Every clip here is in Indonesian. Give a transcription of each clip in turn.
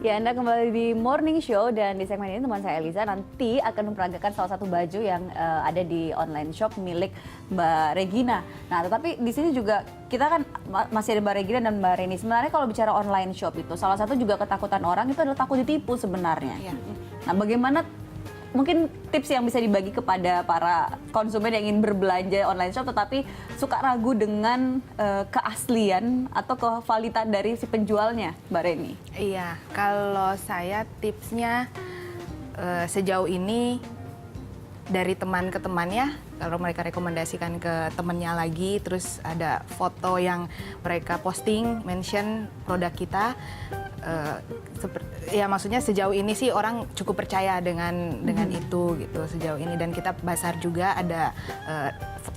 Ya, Anda kembali di Morning Show dan di segmen ini teman saya Eliza nanti akan memperagakan salah satu baju yang ada di online shop milik Mbak Regina. Nah, tetapi di sini juga kita kan masih ada Mbak Regina dan Mbak Reni. Sebenarnya kalau bicara online shop itu salah satu juga ketakutan orang itu adalah takut ditipu sebenarnya. Ya. Nah, bagaimana mungkin tips yang bisa dibagi kepada para konsumen yang ingin berbelanja online shop tetapi suka ragu dengan keaslian atau kevalitan dari si penjualnya, Mbak Reni? Iya, kalau saya tipsnya sejauh ini dari teman ke teman ya, kalau mereka rekomendasikan ke temannya lagi, terus ada foto yang mereka posting, mention produk kita, ya maksudnya sejauh ini sih orang cukup percaya dengan itu gitu sejauh ini, dan kita bazar juga ada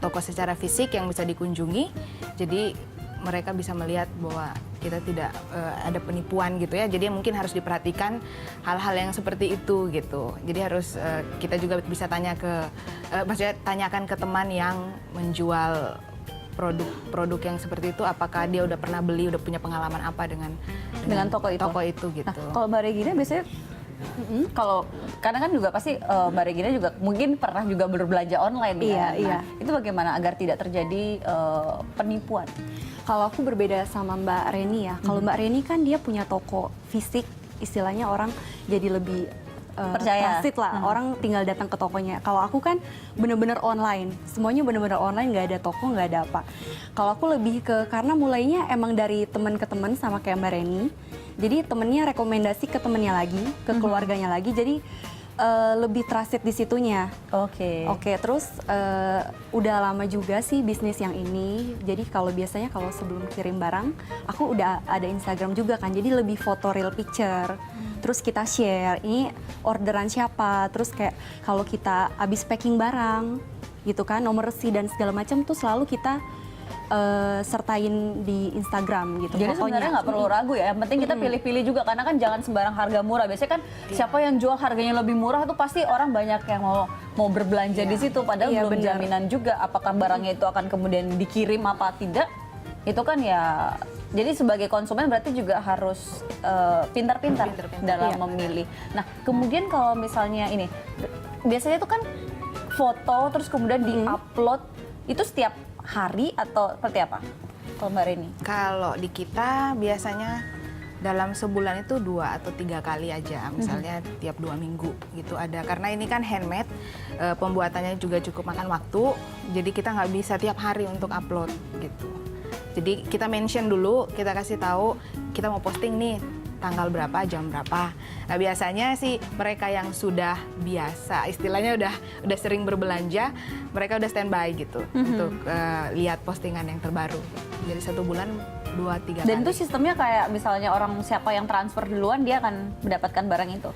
toko secara fisik yang bisa dikunjungi, jadi mereka bisa melihat bahwa kita tidak ada penipuan gitu ya, jadi mungkin harus diperhatikan hal-hal yang seperti itu gitu, jadi harus kita juga bisa tanya maksudnya tanyakan ke teman yang menjual produk yang seperti itu, apakah dia udah pernah beli, udah punya pengalaman apa dengan toko itu gitu. Nah, kalau Mbak Regina biasanya kalau karena kan juga pasti Mbak Regina juga mungkin pernah juga berbelanja online ya. Iya. Itu bagaimana agar tidak terjadi penipuan? Kalau aku berbeda sama Mbak Reni ya. Kalau Mbak Reni kan dia punya toko fisik, istilahnya orang jadi lebih trusted lah, orang tinggal datang ke tokonya. Kalau aku kan bener-bener online, semuanya bener-bener online, nggak ada toko, nggak ada apa. Kalau aku lebih karena mulainya emang dari teman ke teman sama kayak Mbak Reni, jadi temennya rekomendasi ke temennya lagi, ke keluarganya lagi, jadi lebih trusted di situnya. Oke, terus udah lama juga sih bisnis yang ini, jadi biasanya kalau sebelum kirim barang, aku udah ada Instagram juga kan, jadi lebih foto real picture. Terus kita share, ini orderan siapa, terus kayak kalau kita habis packing barang gitu kan, nomor resi dan segala macam tuh selalu kita sertain di Instagram gitu. Jadi sebenarnya nggak perlu ragu ya, yang penting kita pilih-pilih juga, karena kan jangan sembarang harga murah. Biasanya kan siapa yang jual harganya lebih murah tuh pasti orang banyak yang mau berbelanja di situ, padahal belum jaminan juga apakah barangnya itu akan kemudian dikirim apa tidak. Itu kan ya, jadi sebagai konsumen berarti juga harus pintar-pintar dalam memilih. Nah, kemudian kalau misalnya ini, biasanya itu kan foto terus kemudian di-upload, itu setiap hari atau seperti apa? Kalau Mbak Reni? Kalau di kita biasanya dalam sebulan itu 2 atau 3 kali aja, misalnya tiap 2 minggu gitu ada. Karena ini kan handmade, pembuatannya juga cukup makan waktu, jadi kita nggak bisa tiap hari untuk upload gitu. Jadi kita mention dulu, kita kasih tahu kita mau posting nih tanggal berapa, jam berapa. Nah biasanya sih mereka yang sudah biasa, istilahnya udah sering berbelanja, mereka udah standby gitu untuk lihat postingan yang terbaru. Jadi 1 bulan 2-3 kali. Dan itu sistemnya kayak misalnya orang siapa yang transfer duluan dia akan mendapatkan barang itu?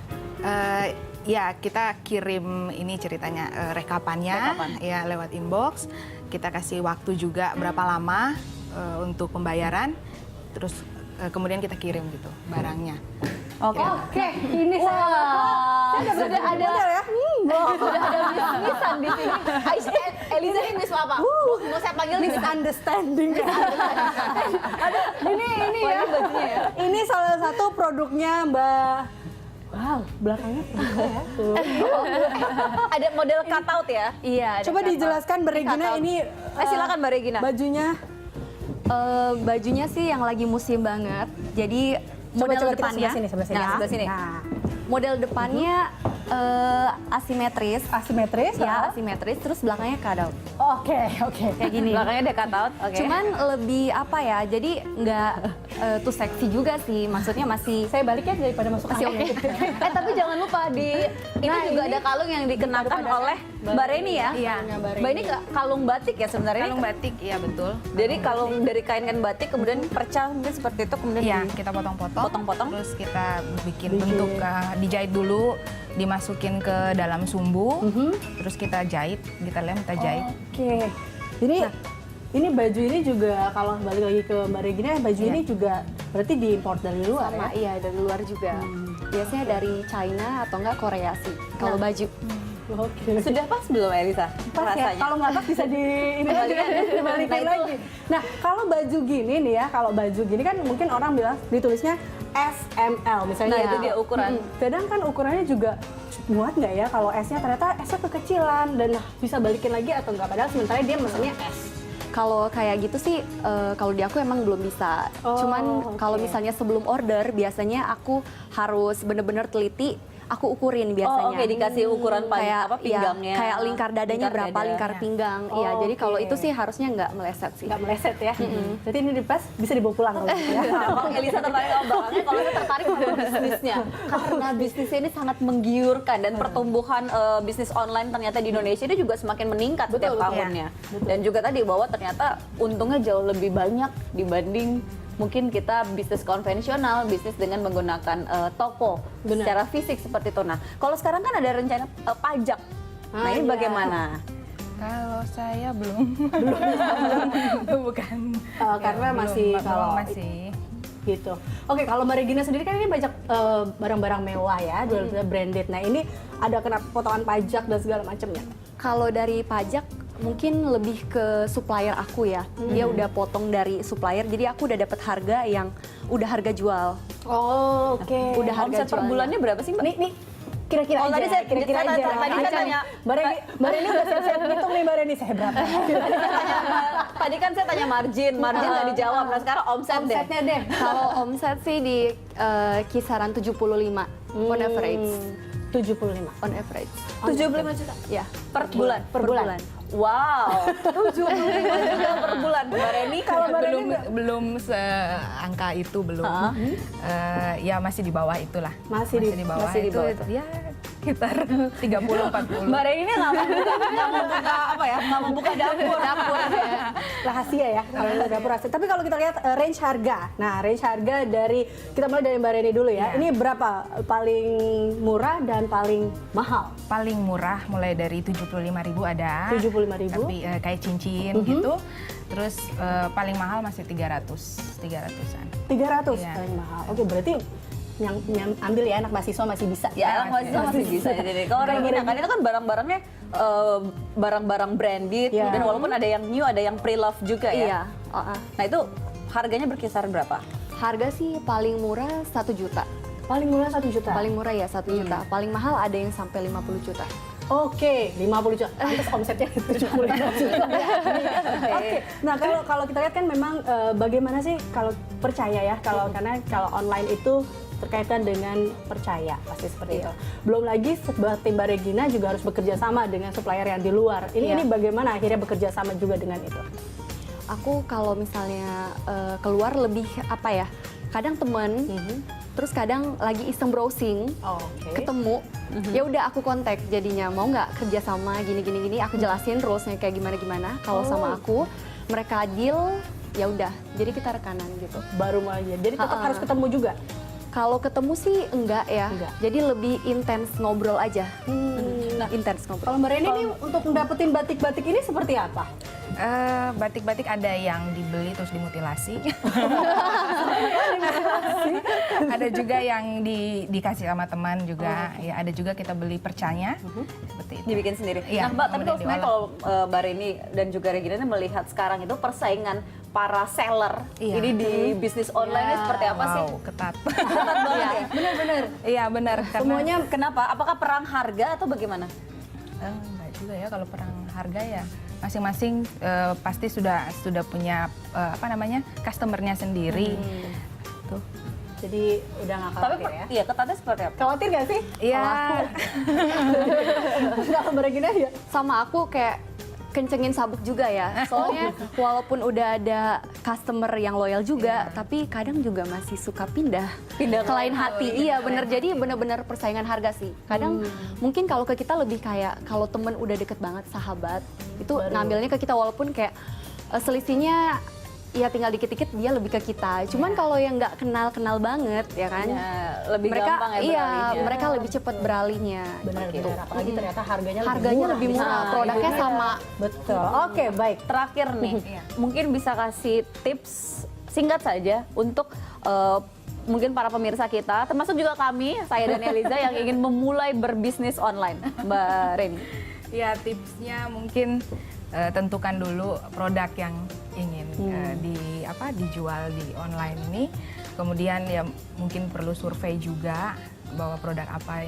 Ya kita kirim ini ceritanya rekapannya ya lewat inbox. Kita kasih waktu juga berapa lama untuk pembayaran, terus kemudian kita kirim gitu barangnya. Oke, ini sudah ada ya? Sudah ada miss-missan di sini. Eliza ini miss apa? Mau saya panggil misunderstanding. Ini ya. Ini salah satu produknya Mbak. Wow, belakangnya ya. Ada model cutout ya? Iya. Coba dijelaskan Mbak Regina ini. Silakan Mbak Regina. Bajunya sih yang lagi musim banget. Jadi model depannya, sebelah sini. Nah, model depannya asimetris. Ya, asimetris. Terus belakangnya cutout. Oke. Kayak gini. Belakangnya ada cutout. Cuman lebih apa ya? Jadi nggak tuh seksi juga sih. Maksudnya masih. Saya balik ya daripada masuk angin. Tapi jangan lupa ini juga ada kalung yang dikenakan oleh Mbak Reni ya. Iya. Mbak ini kalung batik ya sebenarnya. Kalung batik, iya betul. Jadi kalung dari kain batik kemudian perca mungkin seperti itu, kemudian kita potong-potong. Terus kita bikin bentuk, dijahit dulu, dimasukin ke dalam sumbu, terus kita jahit, kita lem, kita jahit. Oke. Jadi ini baju ini juga kalau balik lagi ke Mbak Regina, baju ini juga berarti diimpor dari luar ya? Iya, dari luar juga. Biasanya dari China atau enggak Korea sih kalau baju. Oke. Sudah pas belum Elisa? Pas ya, kalau nggak pas bisa dibalikin lagi. Nah, kalau baju gini nih ya, kalau baju gini kan mungkin orang bilang ditulisnya S, M, L misalnya. Nah, itu dia ukuran. Kadang kan ukurannya juga muat nggak ya kalau S-nya ternyata S-nya kekecilan dan bisa balikin lagi atau nggak, padahal sementara dia mesennya S. Kalau kayak gitu sih, kalau di aku emang belum bisa. Oh, Cuman kalau oke. misalnya sebelum order, biasanya aku harus bener-bener teliti. Aku ukurin biasanya. Oke, dikasih ukuran kayak pinggangnya. Iya, kayak lingkar dadanya Lingkar berapa, dada. lingkar pinggang. Iya, Oh, jadi kalau oke. itu sih harusnya nggak meleset sih. Nggak meleset ya. Jadi ini di pas bisa dibawa pulang kalau gitu ya. Kalau Elisa tertarik sama belakangnya, kalau saya tertarik sama bisnisnya. Karena bisnisnya ini sangat menggiurkan dan pertumbuhan bisnis online ternyata di Indonesia itu juga semakin meningkat Betul, setiap betul. tahunnya. Dan juga tadi bahwa ternyata untungnya jauh lebih banyak dibanding mungkin kita bisnis konvensional, bisnis dengan menggunakan toko Benar. secara fisik seperti itu. Nah, kalau sekarang kan ada rencana pajak. Nah, ini iya. bagaimana? Kalau saya belum. Bukan. Karena Belum, masih kalau masih. gitu. Oke, kalau Mbak Regina sendiri kan ini banyak barang-barang mewah ya, branded. Nah, ini ada kena potongan pajak dan segala macamnya. Kalau dari pajak mungkin lebih ke supplier aku ya. Dia udah potong dari supplier, jadi aku udah dapat harga yang udah harga jual. Oh, oke. Udah harga Omset per jualnya. bulannya berapa sih, Mbak? Nih, kira-kira Oh, aja. tadi saya- kira-kira tadi aja. saya tanya. Mbak Reni udah siap-siap ngitung nih Mbak Reni, saya berapa? Tadi kan saya tanya margin nggak dijawab. Nah, sekarang omset deh. Omsetnya deh. Kalau omset sih di kisaran 75 on average. 75. On average. 75 juta Ya, per bulan. Per bulan. Wow, 75 juta per bulan. Mbak Reni Kalau Mbak Reni belum seangka itu belum. Ya masih di bawah itulah. Masih di bawah masih di itu. bawah itu. Ya sekitar 30-40. Mbak Reni ini nggak mau membuka apa ya? Nggak membuka dapur. rahasia ya kalau kita dapur rahasia. Tapi kalau kita lihat range harga. Nah, range harga dari kita mulai dari Mbak Reni dulu ya. Iya. Ini berapa paling murah dan paling mahal? Paling murah mulai dari 75.000 ada. 75.000. Tapi kayak cincin gitu. Terus paling mahal masih 300-an. 300 Iya. paling mahal. Oke, berarti yang ambil ya anak mahasiswa masih bisa. Ya, anak mahasiswa masih bisa. Jadi kalau Regina kan itu kan barang-barangnya barang-barang branded Iya. dan walaupun ada yang new, ada yang pre-love juga iya. ya. Nah, itu harganya berkisar berapa? Harga sih paling murah 1 juta. Paling murah 1 juta. Paling murah ya 1 juta. Paling mahal ada yang sampai 50 juta. Oke, 50 juta. Terus omsetnya 75 juta. Oke. Nah, kalau kita lihat kan memang bagaimana sih kalau percaya ya, karena kalau online itu terkaitan dengan percaya pasti seperti itu. Belum lagi seperti Mbak Regina juga harus bekerja sama dengan supplier yang di luar. Ini bagaimana akhirnya bekerja sama juga dengan itu? Aku kalau misalnya keluar lebih apa ya? Kadang temen, terus kadang lagi iseng browsing, Oke. ketemu, ya udah aku kontak jadinya mau nggak kerja sama gini. Aku jelasin rulesnya kayak gimana. Kalau sama aku, mereka deal, ya udah. Jadi kita rekanan gitu. Baru mau aja. Jadi tetap harus ketemu juga. Kalau ketemu sih enggak ya. Enggak. Jadi lebih intens ngobrol aja. Intens ngobrol. Kalau Mbak Reni ini untuk dapetin batik-batik ini seperti apa? Batik-batik ada yang dibeli terus dimutilasi. Ada juga yang dikasih sama teman juga. Ya, ada juga kita beli percanya seperti itu. Dibikin sendiri. Iya, Nah, Mbak, tapi kemudian kalau sebenarnya diolah. kalau Mbak Reni dan juga Regina ini melihat sekarang itu persaingan para seller Iya. ini di bisnis online ini seperti apa sih? Wow, ketat. Ketat banget ya? Benar-benar. Iya benar. Karena Semuanya kenapa? Apakah perang harga atau bagaimana? enggak juga ya kalau perang harga ya. Masing-masing pasti sudah punya customernya sendiri. Tuh. Jadi udah nggak Tapi khawatir ya? iya, ketatnya seperti apa? Khawatir nggak sih? Iya. Kalau Mbak Regina ya? Sama aku kayak kencengin sabuk juga ya. Soalnya walaupun udah ada customer yang loyal juga, tapi kadang juga masih suka pindah ke lain hati. Iya bener, jadi bener-bener persaingan harga sih. Kadang mungkin kalau ke kita lebih kayak kalau temen udah deket banget, sahabat, itu ngambilnya ke kita walaupun kayak selisihnya ya tinggal dikit-dikit dia lebih ke kita. Cuman kalau yang nggak kenal-kenal banget ya kan, Ya, lebih mereka gampang ya iya beralihnya. mereka lebih cepat beralihnya. Benar-benar. Apalagi ternyata harganya Lebih murah, Nah, produknya itu sama. Betul. Oke, baik. Terakhir nih, mungkin bisa kasih tips singkat saja untuk mungkin para pemirsa kita, termasuk juga kami, saya dan Eliza yang ingin memulai berbisnis online, Mbak Reni. Ya tipsnya mungkin tentukan dulu produk yang ingin dijual di online ini. Kemudian ya mungkin perlu survei juga bahwa produk apa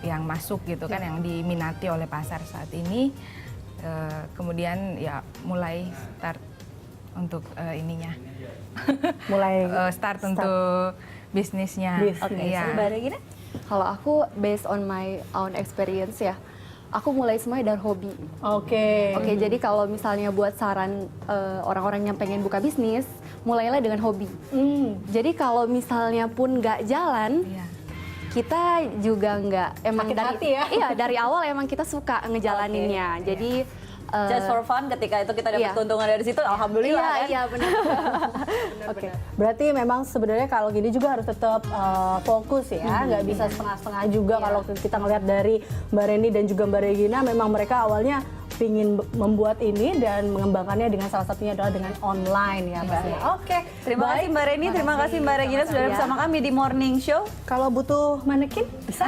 yang masuk gitu kan, yang diminati oleh pasar saat ini. Kemudian ya mulai start untuk ininya, Mulai start untuk bisnisnya. Oke, Iya. Mbak Regina? Kalau aku based on my own experience ya, aku mulai semuanya dari hobi. Oke. Oke, jadi kalau misalnya buat saran orang-orang yang pengen buka bisnis, mulailah dengan hobi. Jadi kalau misalnya pun nggak jalan, Iya. kita juga nggak emang Sakit dari hati ya? iya dari awal emang kita suka ngejalaninnya. Jadi Just for fun, ketika itu kita dapat iya. keuntungan dari situ, alhamdulillah iya kan? iya benar. Oke, berarti memang sebenarnya kalau gini juga harus tetap fokus ya, nggak bisa setengah-setengah juga. Kalau kita ngelihat dari Mbak Reni dan juga Mbak Regina, memang mereka awalnya ingin membuat ini dan mengembangkannya dengan salah satunya adalah dengan online ya Mbak. Oke, Terima kasih Mbak Reni, terima kasih Mbak Regina sudah Iya. bersama kami di Morning Show. Kalau butuh manekin bisa.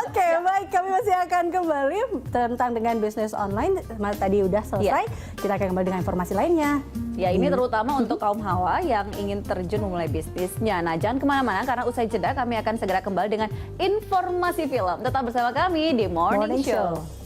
Oke, baik, kami masih akan kembali tentang dengan bisnis online. Tadi udah selesai, kita akan kembali dengan informasi lainnya. Ya, ini terutama untuk kaum hawa yang ingin terjun memulai bisnisnya. Nah, jangan kemana-mana karena usai jeda kami akan segera kembali dengan informasi film. Tetap bersama kami di Morning Show.